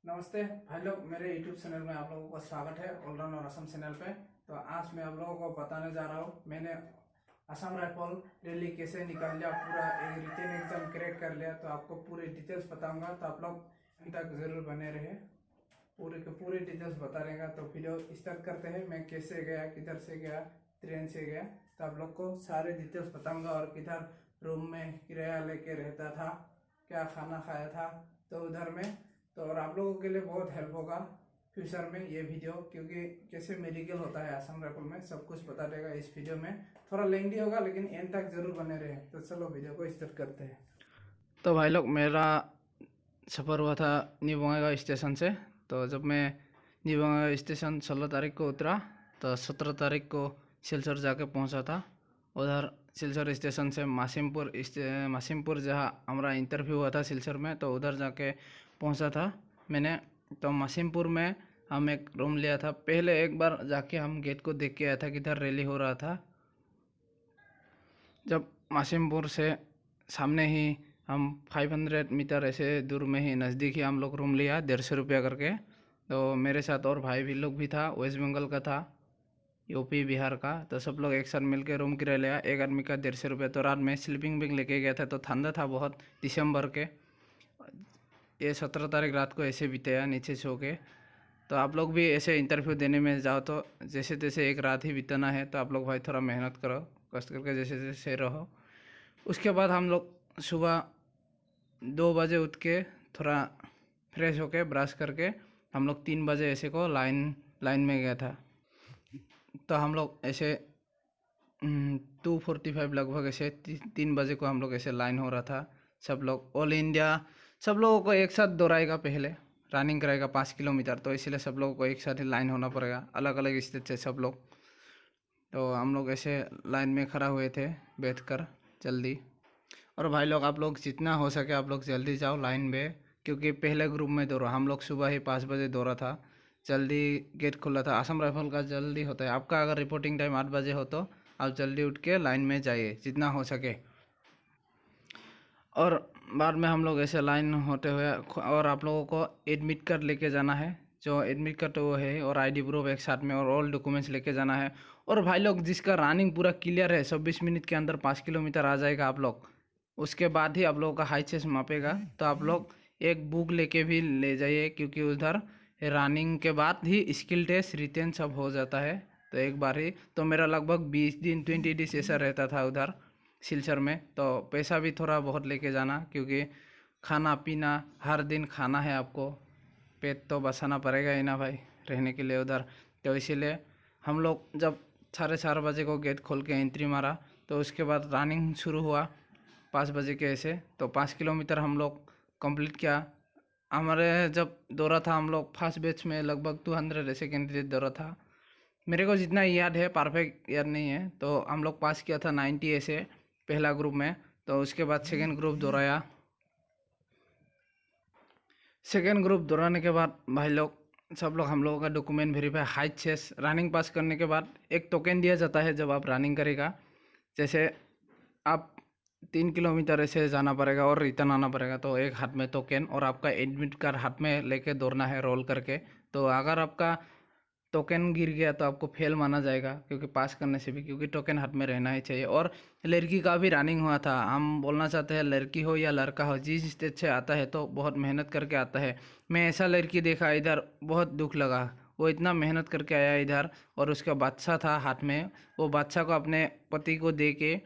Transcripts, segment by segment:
नमस्ते भाई लोग, मेरे YouTube चैनल में आप लोगों का स्वागत है। ऑलराउंडर असम चैनल पे। तो आज मैं आप लोगों को बताने जा रहा हूँ मैंने असम राइफल रैली कैसे निकाल लिया, पूरा रिटन एग्जाम क्रैक कर लिया। तो आपको पूरी डिटेल्स बताऊंगा, तो आप लोग अंत तक जरूर बने रहे। पूरे के पूरे डिटेल्स बता रहेगा। तो वीडियो स्टार्ट करते हैं। मैं कैसे गया, किधर से गया, ट्रेन से गया, तो आप लोग को सारे डिटेल्स बताऊंगा। और किधर रूम में किराया लेके रहता था, क्या खाना खाया था, तो उधर में। तो और आप लोगों के लिए बहुत हेल्प होगा फ्यूचर में ये वीडियो, क्योंकि कैसे मेडिकल होता है असम राइफल में, सब कुछ बता देगा इस वीडियो में। थोड़ा लेंदी होगा लेकिन एंड तक जरूर बने रहे। तो चलो वीडियो को स्टार्ट करते हैं। तो भाई लोग, मेरा सफ़र हुआ था न्यू बंगाईगांव स्टेशन से। तो जब मैं न्यू बंगाईगांव स्टेशन 16 तारीख को उतरा, तो 17 तारीख को सिलचर जाके पहुंचा था। उधर सिलचर स्टेशन से मासिमपुर जहाँ हमारा इंटरव्यू हुआ था सिलचर में, तो उधर जाके पहुंचा था मैंने। तो मासिमपुर में हम एक रूम लिया था। पहले एक बार जाके हम गेट को देख के आया था किधर रैली हो रहा था। जब मासिमपुर से सामने ही हम 500 मीटर ऐसे दूर में ही नज़दीक ही हम लोग रूम लिया 150 रुपया करके। तो मेरे साथ और भाई भी लोग भी था, वेस्ट बंगाल का था, यूपी बिहार का। तो सब लोग एक साथ मिलकर रूम किराया लिया, एक आदमी का 150 रुपया। तो रात में स्लीपिंग बैग लेके गया था। तो ठंडा था बहुत, दिसंबर के। ये 17 तारीख रात को ऐसे बिताया नीचे सो के। तो आप लोग भी ऐसे इंटरव्यू देने में जाओ तो जैसे तैसे एक रात ही बिताना है। तो आप लोग भाई थोड़ा मेहनत करो, कष्ट करके जैसे तैसे रहो। उसके बाद हम लोग सुबह 2 बजे उठ के थोड़ा फ्रेश होके ब्रश करके हम लोग 3 बजे ऐसे को लाइन में गया था। तो हम लोग ऐसे 2:45 लगभग ऐसे 3 बजे को हम लोग ऐसे लाइन हो रहा था। सब लोग ऑल इंडिया, सब लोगों को एक साथ दौड़ाएगा, पहले रनिंग कराएगा 5 किलोमीटर। तो इसलिए सब लोगों को एक साथ ही लाइन होना पड़ेगा, अलग अलग स्टेट से सब लोग। तो हम लोग ऐसे लाइन में खड़ा हुए थे बैठ कर जल्दी। और भाई लोग, आप लोग जितना हो सके आप लोग जल्दी जाओ लाइन में, क्योंकि पहले ग्रुप में दौड़ा हम लोग सुबह ही 5 बजे दौड़ा था। जल्दी गेट खुला था। असम राइफल का जल्दी होता है। आपका अगर रिपोर्टिंग टाइम 8 बजे हो तो आप जल्दी उठ के लाइन में जाइए जितना हो सके। और बाद में हम लोग ऐसे लाइन होते हुए, और आप लोगों को एडमिट कार्ड लेके जाना है। जो एडमिट कार्ड वो है, और आईडी प्रूफ एक साथ में, और ऑल डॉक्यूमेंट्स लेके जाना है। और भाई लोग, जिसका रनिंग पूरा क्लियर है 26 मिनट के अंदर 5 किलोमीटर आ जाएगा आप लोग, उसके बाद ही आप लोगों का हाई चेस्ट मापेगा। तो आप लोग एक बुक लेके भी ले जाइए, क्योंकि उधर रनिंग के बाद ही स्किल टेस्ट रिटेन सब हो जाता है। तो एक बार ही तो मेरा लगभग 20 दिन 20 डेज ऐसा रहता था उधर सिलचर में। तो पैसा भी थोड़ा बहुत लेके जाना, क्योंकि खाना पीना हर दिन खाना है आपको, पेट तो बचाना पड़ेगा ही ना भाई रहने के लिए उधर। तो इसीलिए हम लोग जब 4:30 बजे को गेट खोल के एंट्री मारा, तो उसके बाद रनिंग शुरू हुआ 5 बजे के ऐसे। तो 5 किलोमीटर हम लोग कंप्लीट किया। हमारे जब दौड़ा था हम लोग फर्स्ट बैच में लगभग 200 ऐसे कैंडिडेट दौड़ा था। मेरे को जितना याद है, परफेक्ट याद नहीं है। तो हम लोग पास किया था 90 ऐसे पहला ग्रुप में। तो उसके बाद सेकेंड ग्रुप दोहराया। सेकेंड ग्रुप दोहराने के बाद भाई लोग, सब लोग हम लोगों का document verify, height chest, running pass करने के बाद एक टोकन दिया जाता है जब आप रनिंग करेगा। जैसे आप 3 किलोमीटर ऐसे जाना पड़ेगा और रिटर्न आना पड़ेगा। तो एक हाथ में टोकन, और आपका एडमिट कार्ड हाथ में लेके दौड़ना है रोल करके। तो अगर आपका टोकन गिर गया तो आपको फेल माना जाएगा, क्योंकि पास करने से भी, क्योंकि टोकन हाथ में रहना ही चाहिए। और लड़की का भी रनिंग हुआ था। हम बोलना चाहते हैं, लड़की हो या लड़का हो, जिस स्टेट से आता है तो बहुत मेहनत करके आता है। मैं ऐसा लड़की देखा इधर, बहुत दुख लगा। वो इतना मेहनत करके आया इधर, और उसका बच्चा था हाथ में। वो बच्चा को अपने पति को दे के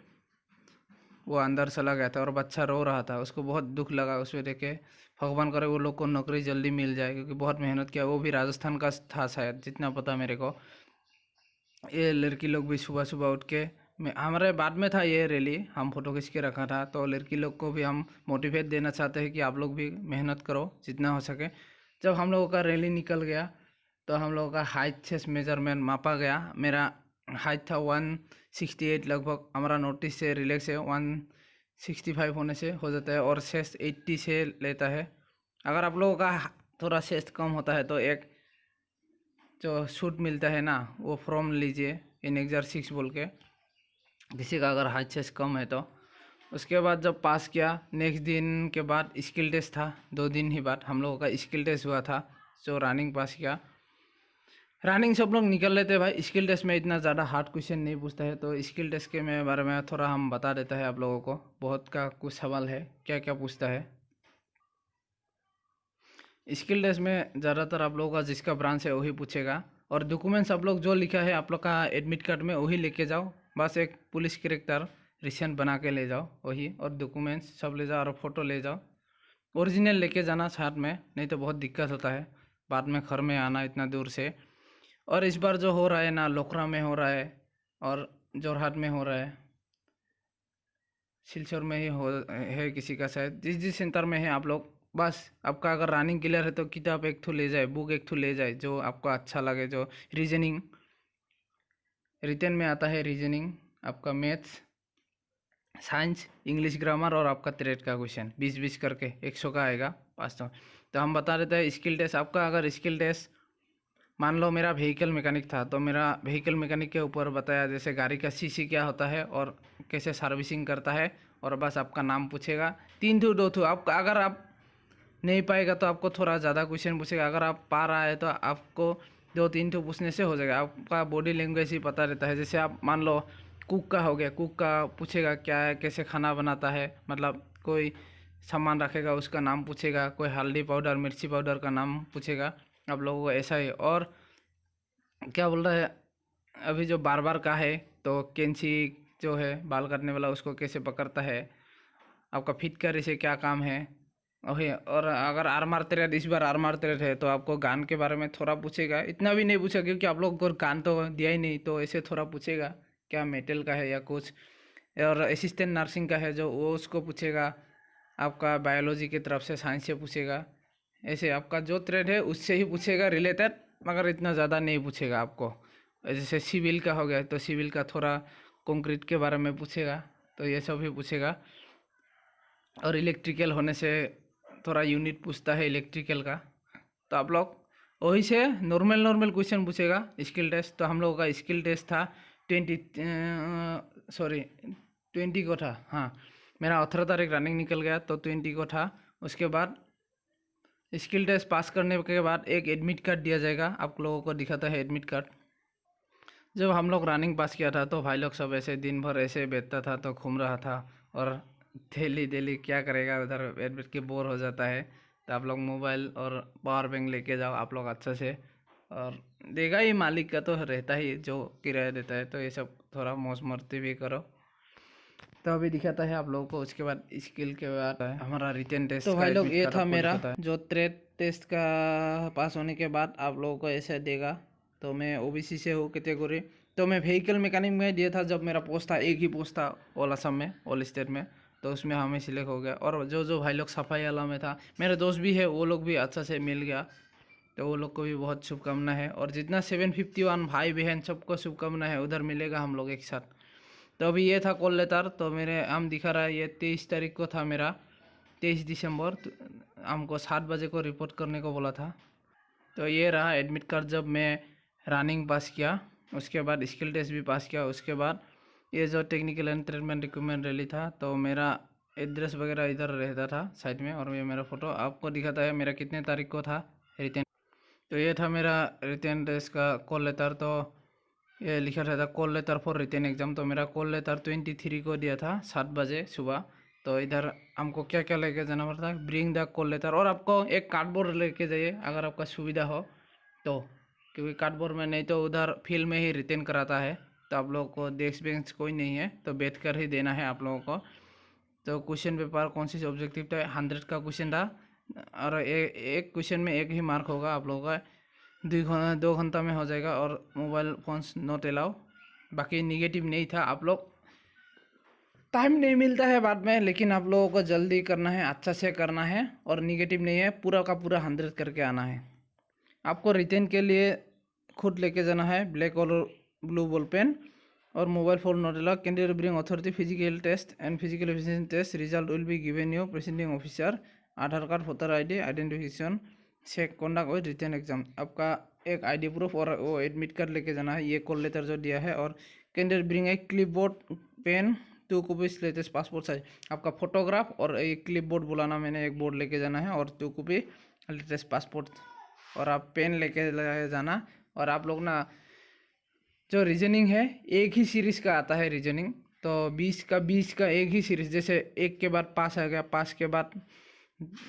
वो अंदर चला गया था, और बच्चा रो रहा था। उसको बहुत दुख लगा उसको देख के। भगवान करे वो लोग को नौकरी जल्दी मिल जाए, क्योंकि बहुत मेहनत किया। वो भी राजस्थान का था शायद, जितना पता मेरे को। ये लड़की लोग भी सुबह सुबह उठ के, हमारे बाद में था ये रैली, हम फोटो खींच के रखा था। तो लड़की लोग को भी हम मोटिवेट देना चाहते हैं कि आप लोग भी मेहनत करो जितना हो सके। जब हम लोगों का रैली निकल गया, तो हम लोगों का हाइट चेस्ट मेजरमेंट मापा गया। मेरा हाइट था 168 लगभग। हमारा नोटिस से रिलैक्स है 165 होने से हो जाता है, और चेस्ट 80 से लेता है। अगर आप लोगों का थोड़ा चेस्ट कम होता है तो एक जो सूट मिलता है ना, वो फॉर्म लीजिए, इन एग्जर 6 बोल के। किसी का अगर हाइट चेस्ट कम है तो उसके बाद जब पास किया, नेक्स्ट दिन के बाद स्किल टेस्ट था, 2 दिन ही बाद हम लोगों का स्किल टेस्ट हुआ था। जो रनिंग पास किया, रनिंग सब लोग निकल लेते भाई। स्किल टेस्ट में इतना ज़्यादा हार्ड क्वेश्चन नहीं पूछता है, तो स्किल टेस्ट के बारे में थोड़ा हम बता देता है आप लोगों को। बहुत का कुछ सवाल है, क्या क्या पूछता है। स्किल टेस्ट में ज़्यादातर आप लोगों का जिसका ब्रांच है वही पूछेगा, और डॉक्यूमेंट्स आप लोग जो लिखा है आप लोग का एडमिट कार्ड में वही लेके जाओ। बस एक पुलिस कैरेक्टर रिसेंट बना के ले जाओ वही, और डॉक्यूमेंट्स सब ले जाओ, और फ़ोटो ले जाओ। ओरिजिनल लेके जाना साथ में, नहीं तो बहुत दिक्कत होता है बाद में घर में आना इतना दूर से। और इस बार जो हो रहा है ना, लोकरा में हो रहा है और जोरहाट में हो रहा है, सिलचर में ही हो है किसी का शायद। जिस जिस सेंटर में है आप लोग, बस आपका अगर रनिंग क्लियर है तो किताब एक ठो ले जाए, बुक एक ठो ले जाए, जो आपको अच्छा लगे। जो रीजनिंग रिटेन में आता है, रीजनिंग आपका, मैथ्स, साइंस, इंग्लिश ग्रामर, और आपका ट्रेड का क्वेश्चन 20-20 करके 100 का आएगा 500। तो हम बता देते हैं स्किल टेस्ट आपका। अगर स्किल टेस्ट मान लो मेरा व्हीकल मैकेनिक था, तो मेरा व्हीकल मैकेनिक के ऊपर बताया, जैसे गाड़ी का सीसी क्या होता है और कैसे सर्विसिंग करता है, और बस आपका नाम पूछेगा। 3 ठो 2 ठो आप, अगर आप नहीं पाएगा तो आपको थोड़ा ज़्यादा क्वेश्चन पूछेगा। अगर आप पा रहा है तो आपको 2-3 ठो पूछने से हो जाएगा। आपका बॉडी लैंग्वेज ही पता रहता है। जैसे आप मान लो कुक का हो गया, कुक का पूछेगा क्या है, कैसे खाना बनाता है, मतलब कोई सामान रखेगा उसका नाम पूछेगा, कोई हल्दी पाउडर, मिर्ची पाउडर का नाम पूछेगा आप लोगों को, ऐसा ही। और क्या बोल रहा है, अभी जो बार बार का है, तो कैंची जो है बाल काटने वाला, उसको कैसे पकड़ता है, आपका फिटकर से क्या काम है वही। और अगर आर्मर ट्रेड, इस बार आर्मर ट्रेड है, तो आपको गान के बारे में थोड़ा पूछेगा। इतना भी नहीं पूछेगा क्योंकि आप लोग को गान तो दिया ही नहीं, तो ऐसे थोड़ा पूछेगा क्या मेटल का है या कुछ। और असिस्टेंट नर्सिंग का है जो, वो उसको पूछेगा। आपका बायोलॉजी की तरफ से साइंस से पूछेगा। ऐसे आपका जो ट्रेड है उससे ही पूछेगा रिलेटेड, मगर इतना ज़्यादा नहीं पूछेगा आपको। जैसे सिविल का हो गया, तो सिविल का थोड़ा कंक्रीट के बारे में पूछेगा, तो ये सब ही पूछेगा। और इलेक्ट्रिकल होने से थोड़ा यूनिट पूछता है इलेक्ट्रिकल का। तो आप लोग वही से नॉर्मल नॉर्मल क्वेश्चन पूछेगा स्किल टेस्ट। तो हम लोगों का स्किल टेस्ट था 20 को था। हाँ, मेरा 18 तारीख रनिंग निकल गया, तो 20 को था। उसके बाद स्किल टेस्ट पास करने के बाद एक एडमिट कार्ड दिया जाएगा। आप लोगों को दिखाता है एडमिट कार्ड। जब हम लोग रनिंग पास किया था, तो भाई लोग सब ऐसे दिन भर ऐसे बैठता था, तो घूम रहा था। और डेली डेली क्या करेगा, उधर बैठ बैठ के बोर हो जाता है। तो आप लोग मोबाइल और पावर बैंक लेके जाओ आप लोग अच्छे से, और देगा ही, मालिक का तो रहता ही जो किराया देता है। तो ये सब थोड़ा मौज मस्ती भी करो। तो अभी दिखाता है आप लोगों को। उसके बाद स्किल के बाद हमारा रिटन टेस्ट। तो भाई लोग ये था मेरा जो ट्रेड टेस्ट का पास होने के बाद आप लोगों को ऐसे देगा। तो मैं ओबीसी से हूँ कैटेगरी, तो मैं व्हीकल मैकेनिक में दिया था। जब मेरा पोस्ट था, एक ही पोस्ट था ऑल असम में, ऑल स्टेट में, तो उसमें हमें सिलेक्ट हो गया। और जो जो भाई लोग सफाई वाला में था, मेरे दोस्त भी है, वो लोग भी अच्छा से मिल गया। तो वो लोग को भी बहुत शुभकामना है। और जितना 751 भाई बहन सबको शुभकामना है, उधर मिलेगा हम लोग एक साथ। तो अभी ये था कॉल लेटर। तो मेरे आम दिखा रहा है, ये 23 तारीख को था मेरा, 23 दिसंबर। तो हमको 7 बजे को रिपोर्ट करने को बोला था। तो ये रहा एडमिट कार्ड जब मैं रनिंग पास किया। उसके बाद स्किल टेस्ट भी पास किया। उसके बाद ये जो technical and treatment requirement rally था, तो मेरा एड्रेस वगैरह इधर रहता था साइड में। और ये मेरा फ़ोटो आपको दिखाता है मेरा कितने तारीख को था रिटर्न। तो ये था मेरा रिटर्न टेस्ट का कॉल लेटर। तो ये लिखा रहता call letter for written exam. तो मेरा कॉल लेटर 23 को दिया था 7 बजे सुबह। तो इधर हमको क्या क्या लेके जाना पड़ता है, ब्रिंग द कॉल लेटर, और आपको एक कार्डबोर्ड लेके जाइए अगर आपका सुविधा हो तो, क्योंकि कार्डबोर्ड में नहीं तो उधर फील्ड में ही रिटर्न कराता है। तो आप लोगों को डेस्क बेंच कोई नहीं है, तो बैठ कर ही देना है आप लोगों को। तो क्वेश्चन पेपर कौन सी ऑब्जेक्टिव था, 100 का क्वेश्चन था। और एक क्वेश्चन में एक ही मार्क होगा आप लोगों का। 2 घंटा में हो जाएगा। और मोबाइल फोन्स नॉट अलाउ। बाकी निगेटिव नहीं था। आप लोग टाइम नहीं मिलता है बाद में, लेकिन आप लोगों को जल्दी करना है, अच्छा से करना है। और निगेटिव नहीं है, पूरा का पूरा 100 करके आना है। आपको रिटर्न के लिए खुद लेके जाना है ब्लैक और ब्लू बॉल पेन, और mobile phone not allowed. Candidate bring authority physical test and physical efficiency test result will be given you presiding officer, Aadhaar card, voter ID, identification check, conduct with written exam. आपका एक ID proof और वो admit card लेके जाना है। ये call letter जो दिया है। और candidate bring a clipboard, pen, 2 copies latest passport size, आपका फोटोग्राफ और एक क्लिप बोर्ड बुलाना, मैंने एक बोर्ड लेके जाना है और 2 कॉपी लेटेस्ट पासपोर्ट, और आप पेन लेके जाना। और आप लोग ना जो रीजनिंग है एक ही सीरीज़ का आता है रीजनिंग, तो 20 का एक ही सीरीज़, जैसे 1 के बाद 5 आ गया, 5 के बाद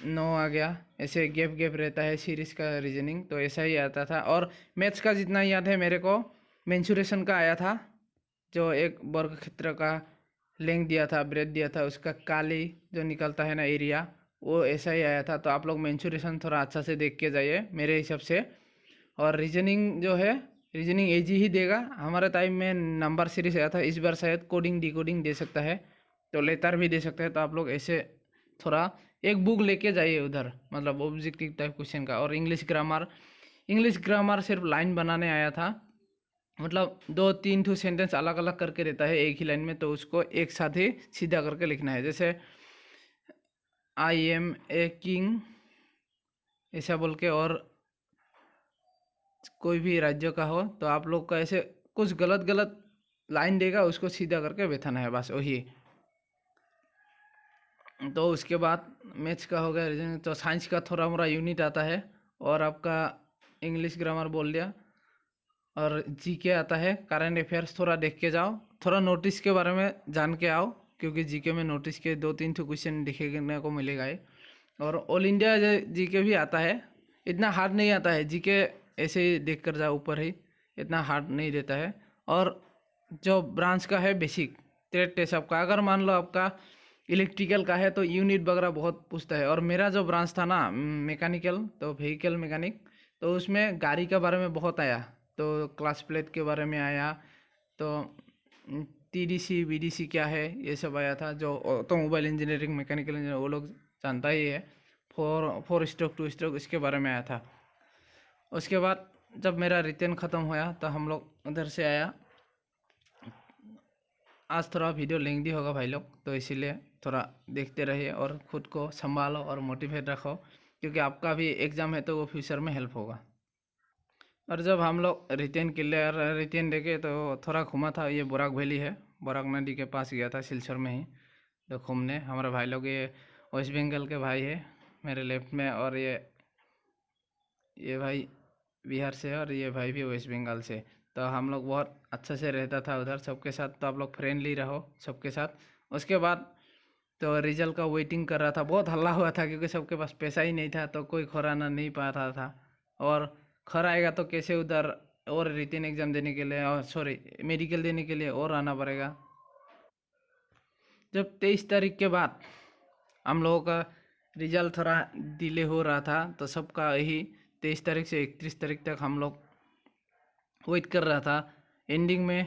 9 आ गया, ऐसे गैप गैप रहता है सीरीज़ का रीजनिंग, तो ऐसा ही आता था। और मैथ्स का जितना याद है मेरे को, मेंसुरेशन का आया था, जो एक वर्ग क्षेत्र का लेंथ दिया था, ब्रेथ दिया था, उसका काली जो निकलता है ना एरिया, वो ऐसा ही आया था। तो आप लोग मेंसुरेशन थोड़ा अच्छा से देख के जाइए मेरे हिसाब से। और रीजनिंग जो है, रीजनिंग एजी ही देगा, हमारे टाइम में नंबर सीरीज आया था, इस बार शायद कोडिंग डिकोडिंग दे सकता है, तो लेटर भी दे सकता है। तो आप लोग ऐसे थोड़ा एक बुक लेके जाइए उधर, मतलब ऑब्जेक्टिव टाइप क्वेश्चन का। और इंग्लिश ग्रामर सिर्फ लाइन बनाने आया था, मतलब 2-3 ठो सेंटेंस अलग अलग करके देता है एक ही लाइन में, तो उसको एक साथ ही सीधा करके लिखना है। जैसे आई एम ए किंग ऐसा बोल के, और कोई भी राज्य का हो तो आप लोग का ऐसे कुछ गलत गलत लाइन देगा, उसको सीधा करके बैठाना है, बस वही। तो उसके बाद मैथ्स का हो गया रीजनिंग। तो साइंस का थोड़ा मोड़ा यूनिट आता है, और आपका इंग्लिश ग्रामर बोल दिया, और जीके आता है, करंट अफेयर्स थोड़ा देख के जाओ, थोड़ा नोटिस के बारे में जान के आओ, क्योंकि जीके में नोटिस के 2-3 ठो क्वेश्चन दिखने को मिलेगा ही। और ऑल इंडिया जीके भी आता है, इतना हार्ड नहीं आता है जीके, ऐसे ही देख कर जाओ ऊपर ही, इतना हार्ड नहीं देता है। और जो ब्रांच का है बेसिक ट्रेड टेस्ट आपका, अगर मान लो आपका इलेक्ट्रिकल का है तो यूनिट वगैरह बहुत पूछता है। और मेरा जो ब्रांच था ना मैकेनिकल, तो व्हीकल मैकेनिक, तो उसमें गाड़ी के बारे में बहुत आया, तो क्लास प्लेट के बारे में आया, तो टीडीसी बीडीसी क्या है ये सब आया था। जो ऑटोमोबाइल इंजीनियरिंग मैकेनिकल इंजीनियर वो लोग जानता ही है, 4 स्ट्रोक 2 स्ट्रोक इसके बारे में आया था। उसके बाद जब मेरा रिटर्न ख़त्म हुआ तो हम लोग उधर से आया। आज थोड़ा वीडियो लेंदी होगा भाई लोग, तो इसीलिए थोड़ा देखते रहिए और ख़ुद को संभालो और मोटिवेट रखो, क्योंकि आपका भी एग्ज़ाम है तो वो फ्यूचर में हेल्प होगा। और जब हम लोग रिटर्न देके तो थोड़ा घूमा था, ये बोराक वैली है, बोराक नदी के पास गया था सिलचर में ही, तो घूमने। हमारे भाई लोग ये वेस्ट बंगाल के भाई है मेरे लेफ्ट में, और ये भाई बिहार से है, और ये भाई भी वेस्ट बंगाल से। तो हम लोग बहुत अच्छे से रहता था उधर सबके साथ, तो आप लोग फ्रेंडली रहो सबके साथ। उसके बाद तो रिजल्ट का वेटिंग कर रहा था, बहुत हल्ला हुआ था, क्योंकि सबके पास पैसा ही नहीं था, तो कोई खोराना नहीं पा रहा था। और खर आएगा तो कैसे उधर और रिटन एग्ज़ाम देने के लिए, और सॉरी मेडिकल देने के लिए और आना पड़ेगा। जब 23 तारीख के बाद हम लोगों का रिजल्ट थोड़ा डिले हो रहा था, तो सबका यही 23 तारीख से 31 तारीख तक हम लोग वेट कर रहा था। एंडिंग में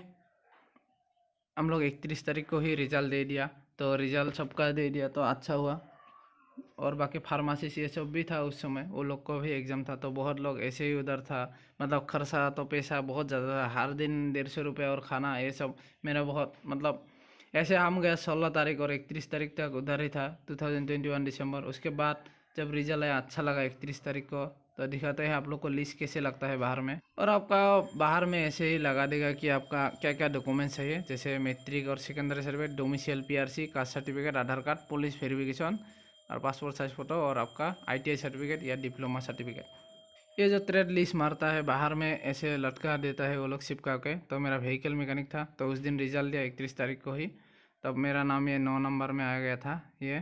हम लोग 31 तारीख को ही रिजल्ट दे दिया, तो रिजल्ट सबका दे दिया तो अच्छा हुआ। और बाकी फार्मेसी ये सब भी था उस समय, वो लोग को भी एग्ज़ाम था, तो बहुत लोग ऐसे ही उधर था। मतलब खर्चा तो पैसा बहुत ज़्यादा था, हर दिन 150 रुपये और खाना ये सब मेरा बहुत, मतलब ऐसे हम गए 16 तारीख और 31 तारीख तक उधर ही था 2021 दिसंबर। उसके बाद जब रिजल्ट आया अच्छा लगा 31 तारीख को, तो दिखाते हैं आप लोग को लिस्ट कैसे लगता है बाहर में। और आपका बाहर में ऐसे ही लगा देगा कि आपका क्या क्या डॉक्यूमेंट्स चाहिए, जैसे मैट्रिक और secondary certificate, domicile PRC, caste certificate, Aadhaar card, police verification, और पासपोर्ट साइज फ़ोटो, और आपका आईटीआई सर्टिफिकेट या डिप्लोमा सर्टिफिकेट। ये जो ट्रेड लिस्ट मारता है बाहर में ऐसे लटका देता है वो लोग चिपका के। तो मेरा व्हीकल मैकेनिक था, तो उस दिन रिजल्ट दिया 31 तारीख को ही, तब मेरा नाम ये 9 नंबर में आ गया था ये।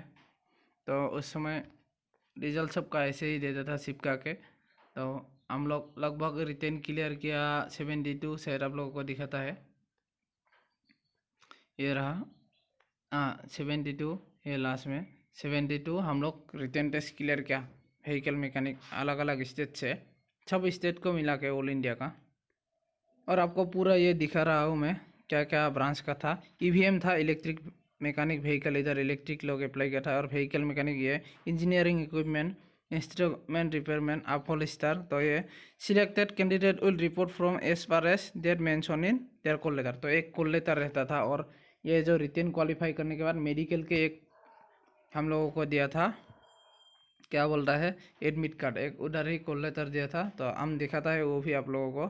तो उस समय रिजल्ट सबका ऐसे ही देता था चिपका के। तो हम लोग लगभग रिटेन क्लियर किया 72 शायद आप लोगों को दिखाता है, ये रहा। हाँ 72, ये लास्ट में 72 हम लोग रिटन टेस्ट क्लियर किया व्हीकल मैकेनिक, अलग अलग स्टेट से, सब स्टेट को मिला के ऑल इंडिया का। और आपको पूरा ये दिखा रहा हूँ मैं क्या क्या ब्रांच का था। ईवीएम था, इलेक्ट्रिक मैकेनिक व्हीकल, इधर इलेक्ट्रिक लोग अप्लाई किया था। और व्हीकल मैकेनिक ये engineering equipment, instrument repairman, upholsterer. तो ये selected candidate will report from as far as date mention in their call letter. तो एक कॉल लेटर रहता था। और ये जो रिटेन क्वालिफाई करने के बाद मेडिकल के एक हम लोगों को दिया था, क्या बोल रहा है, एडमिट कार्ड, एक उधर ही कॉल लेटर दिया था, तो हम दिखाता है वो भी आप लोगों को।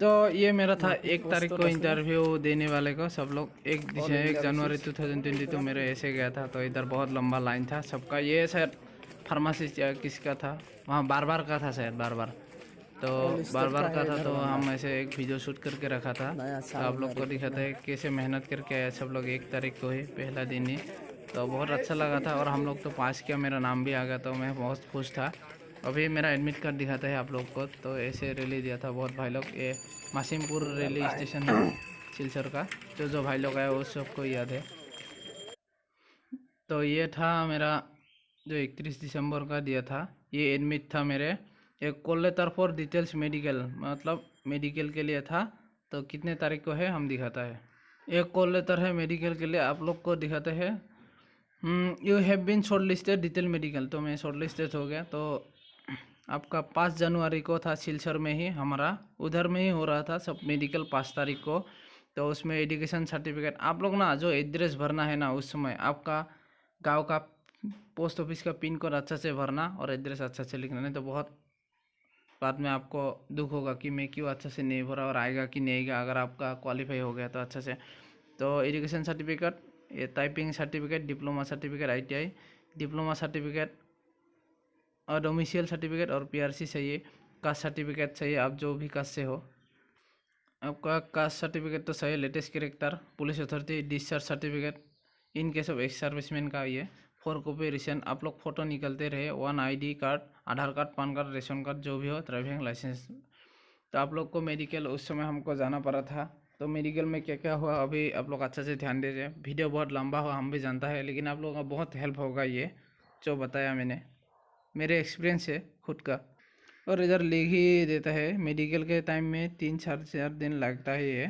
तो ये मेरा था 1 तारीख को इंटरव्यू देने वाले को। सब लोग 1 जनवरी 2022 मेरे ऐसे गया था। तो इधर बहुत लंबा लाइन था सबका। ये शायद फार्मासिस्ट या किसका था, वहाँ बार का था शायद बार। तो बार का था, तो हम ऐसे एक वीडियो शूट करके रखा था। तो आप लोग को दिखाते हैं कैसे मेहनत करके आया सब लोग 1 तारीख को ही, पहला दिन ही। तो बहुत अच्छा लगा था और हम लोग तो पास किया, मेरा नाम भी आ गया, तो मैं बहुत खुश था। अभी मेरा एडमिट कार्ड दिखाता है आप लोग को। तो ऐसे रैली दिया था बहुत भाई लोग। ये मासिमपुर रेलवे स्टेशन है सिलचर का। जो भाई लोग आए वो सबको याद है। तो ये था मेरा जो 31 दिसंबर का दिया था, ये एडमिट था मेरे। एक call letter for details medical, मतलब मेडिकल के लिए था। तो कितने तारीख को है हम दिखाता है। एक कॉल लेटर है मेडिकल के लिए, आप लोग को दिखाते हैं। You have been short listed detail medical. तो मैं शॉर्ट लिस्टेड हो गया। तो आपका 5 जनवरी को था सिलचर में ही, हमारा उधर में ही हो रहा था सब मेडिकल 5 तारीख को। तो उसमें एजुकेशन सर्टिफिकेट आप लोग ना जो एड्रेस भरना है ना, उस समय आपका गांव का पोस्ट ऑफिस का पिन कोड अच्छा से भरना और एड्रेस अच्छा से लिखना, नहीं तो बहुत बाद में आपको दुख होगा कि मैं क्यों अच्छा से नहीं भरा और आएगा कि नहीं आएगा। अगर आपका क्वालिफाई हो गया तो अच्छा से। तो एजुकेशन सर्टिफिकेट, ये typing certificate, diploma certificate ITI, diploma certificate और डोमिसाइल सर्टिफिकेट और PRC चाहिए। कास्ट सर्टिफिकेट चाहिए, आप जो भी कास्ट से हो। आपका कास्ट सर्टिफिकेट तो चाहिए, latest character, police authority discharge certificate in case of ex serviceman का ये 4 कॉपी रिसेंट। आप लोग फ़ोटो निकलते रहे, 1 ID card, Aadhaar card, PAN card, ration card जो भी हो, ड्राइविंग लाइसेंस। तो आप लोग को मेडिकल उस समय हमको जाना पड़ा था। तो मेडिकल में क्या क्या हुआ अभी आप लोग अच्छा से ध्यान दीजिए। वीडियो बहुत लंबा हुआ हम भी जानता है, लेकिन आप लोगों का बहुत हेल्प होगा ये जो बताया मैंने, मेरे एक्सपीरियंस है खुद का। और इधर लिख ही देता है मेडिकल के टाइम में 3-4 दिन लगता है ये।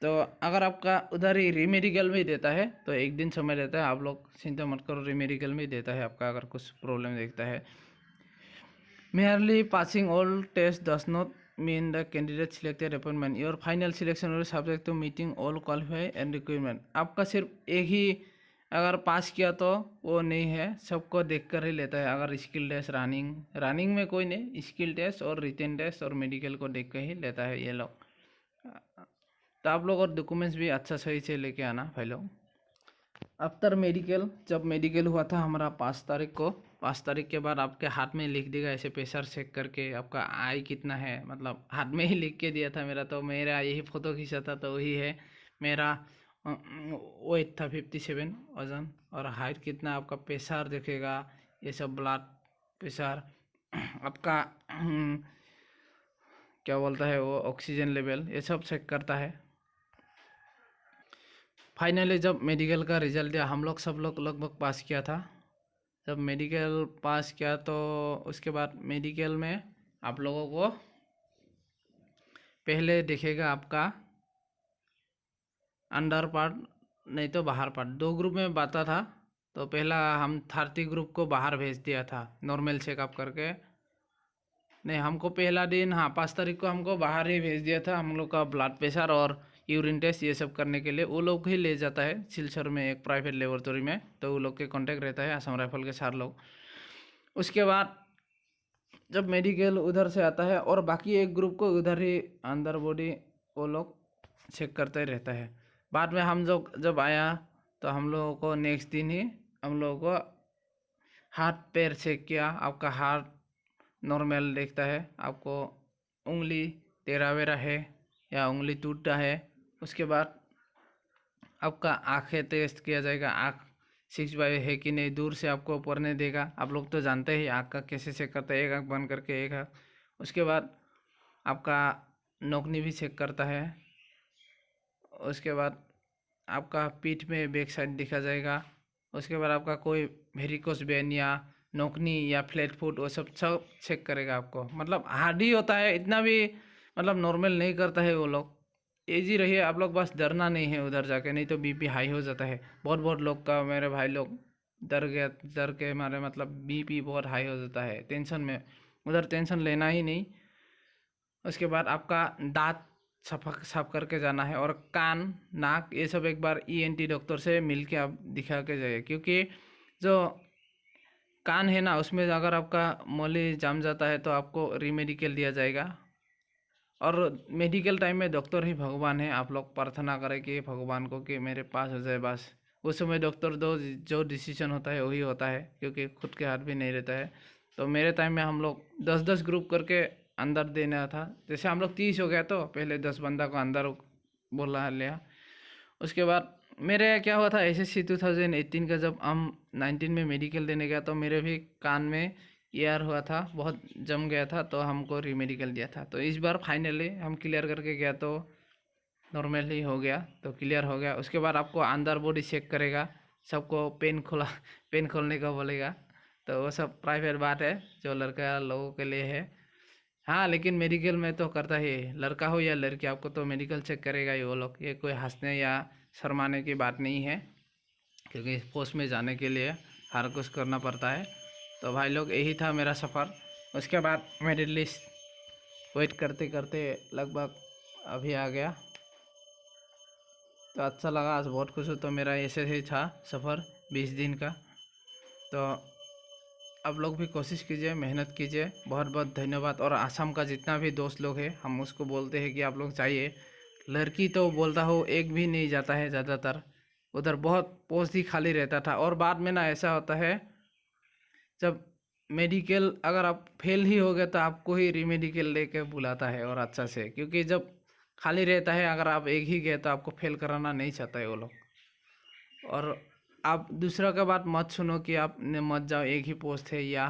तो अगर आपका उधर ही रीमेडिकल में देता है तो 1 दिन समय लेता है। आप लोग चिंता मत करो, रीमेडिकल में देता है आपका अगर कुछ प्रॉब्लम देखता है। Merely passing all tests does not mean the candidate selected appointment. Your final selection will subject to meeting all qualify and requirement. आपका सिर्फ एक ही अगर पास किया तो वो नहीं है, सबको देख कर ही लेता है। अगर स्किल टेस्ट, रनिंग में कोई नहीं, स्किल टेस्ट और रिटन टेस्ट और मेडिकल को देख कर ही लेता है ये लोग। तो आप लोग और डॉक्यूमेंट्स भी अच्छा सही से लेके आना भाई लोग। आफ्टर मेडिकल, जब मेडिकल हुआ था हमारा 5 तारीख को, 5 तारीख के बाद आपके हाथ में लिख देगा ऐसे प्रेशर चेक करके आपका आई कितना है, मतलब हाथ में ही लिख के दिया था मेरा। तो मेरा यही फ़ोटो खींचा था तो वही है मेरा। वेट था 57 वज़न, और हाइट कितना, आपका प्रेशर देखेगा, ये सब ब्लड प्रेशर आपका क्या बोलता है वो, ऑक्सीजन लेवल, ये सब चेक करता है। फाइनली जब मेडिकल का रिजल्ट दिया, हम लोग सब लोग लगभग पास किया था। जब मेडिकल पास किया तो उसके बाद मेडिकल में आप लोगों को पहले दिखेगा आपका अंडर पार्ट, नहीं तो बाहर पार्ट, 2 ग्रुप में बांटा था। तो पहला हम 30 ग्रुप को बाहर भेज दिया था नॉर्मल चेकअप करके। नहीं, हमको पहला दिन, हाँ 5 तारीख को हमको बाहर ही भेज दिया था। हम लोग का ब्लड प्रेशर और यूरिन टेस्ट ये सब करने के लिए वो लोग ही ले जाता है सिलचर में एक प्राइवेट लेबोरेटरी में। तो वो लोग के कांटेक्ट रहता है असम राइफल के 4 लोग। उसके बाद जब मेडिकल उधर से आता है और बाकी एक ग्रुप को उधर ही अंदर बॉडी वो लोग चेक करते ही रहता है। बाद में हम जब आया तो हम लोगों को नेक्स्ट दिन ही हम लोगों को हाथ पैर चेक किया। आपका हाथ नॉर्मल देखता है, आपको उंगली टेढ़ा वेरा है या उंगली टूटा है। उसके बाद आपका आँखें टेस्ट किया जाएगा, आँख 6/8 है कि नहीं, दूर से आपको पढ़ने देगा। आप लोग तो जानते ही आँख का कैसे चेक करता है, एक आँख बंद करके एक आँख। उसके बाद आपका नोकनी भी चेक करता है। उसके बाद आपका पीठ में बैक साइड दिखा जाएगा। उसके बाद आपका कोई वेरिकोस वेन या नोकनी या फ्लैट फुट वो सब चेक करेगा आपको। मतलब हार्ड ही होता है, इतना भी मतलब नॉर्मल नहीं करता है वो लोग। ईजी रहिए आप लोग, बस डरना नहीं है उधर जाके, नहीं तो BP हाई हो जाता है। बहुत लोग का, मेरे भाई लोग डर के मारे, मतलब BP बहुत हाई हो जाता है टेंशन में। उधर टेंशन लेना ही नहीं। उसके बाद आपका दांत साफ करके जाना है, और कान नाक ये सब एक बार ENT डॉक्टर से मिल के आप दिखा के जाइए। क्योंकि जो कान है ना, उसमें अगर आपका मोली जम जाता है तो आपको रीमेडिकल दिया जाएगा। और मेडिकल टाइम में डॉक्टर ही भगवान है। आप लोग प्रार्थना करें कि भगवान को कि मेरे पास हो जाए बस। उस समय डॉक्टर दो जो डिसीजन होता है वही होता है, क्योंकि खुद के हाथ भी नहीं रहता है। तो मेरे टाइम में हम लोग 10-10 ग्रुप करके अंदर देना था। जैसे हम लोग 30 हो गया तो पहले 10 बंदा को अंदर बोला लिया। उसके बाद मेरे क्या हुआ था, SSC 2018 का जब हम 19 में मेडिकल देने गया तो मेरे भी कान में ईयर हुआ था, बहुत जम गया था, तो हमको रीमेडिकल दिया था। तो इस बार फाइनली हम क्लियर करके गया तो नॉर्मली हो गया, तो क्लियर हो गया। उसके बाद आपको अंदर बॉडी चेक करेगा, सबको पेन खोलने का बोलेगा। तो वो सब प्राइवेट बात है जो लड़का लोगों के लिए है। हाँ, लेकिन मेडिकल में तो करता ही है, लड़का हो या लड़की, आपको तो मेडिकल चेक करेगा ही वो लोग। ये कोई हंसने या शर्माने की बात नहीं है, क्योंकि पोस्ट में जाने के लिए हर कुछ करना पड़ता है। तो भाई लोग यही था मेरा सफ़र। उसके बाद मेरी लिस्ट वेट करते करते लगभग अभी आ गया। तो अच्छा लगा, आज बहुत खुश हूँ। तो मेरा ऐसे ही था सफ़र 20 दिन का। तो आप लोग भी कोशिश कीजिए, मेहनत कीजिए। बहुत बहुत धन्यवाद। और आसाम का जितना भी दोस्त लोग हैं, हम उसको बोलते हैं कि आप लोग चाहिए। लड़की तो बोलता हो एक भी नहीं जाता है ज़्यादातर, उधर बहुत पोस्ट ही खाली रहता था। और बाद में ना ऐसा होता है, जब मेडिकल अगर आप फेल ही हो गए तो आपको ही रीमेडिकल लेके बुलाता है और अच्छा से, क्योंकि जब खाली रहता है अगर आप एक ही गए तो आपको फेल कराना नहीं चाहता है वो लोग। और आप दूसरा का बात मत सुनो कि आप मत जाओ, एक ही पोस्ट है या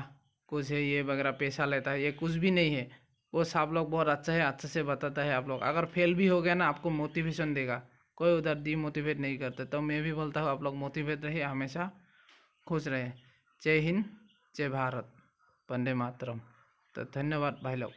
कुछ है ये वगैरह, पैसा लेता है, ये कुछ भी नहीं है। वो सब लोग बहुत अच्छा है, अच्छे से बताता है। आप लोग अगर फेल भी हो गया ना, आपको मोटिवेशन देगा, कोई उधर डिमोटिवेट नहीं करता। तो मैं भी बोलता हूँ आप लोग मोटिवेट रहिए, हमेशा खुश रहे। जय हिंद, जय भारत, वंदे मातरम। तो धन्यवाद भाई लोग।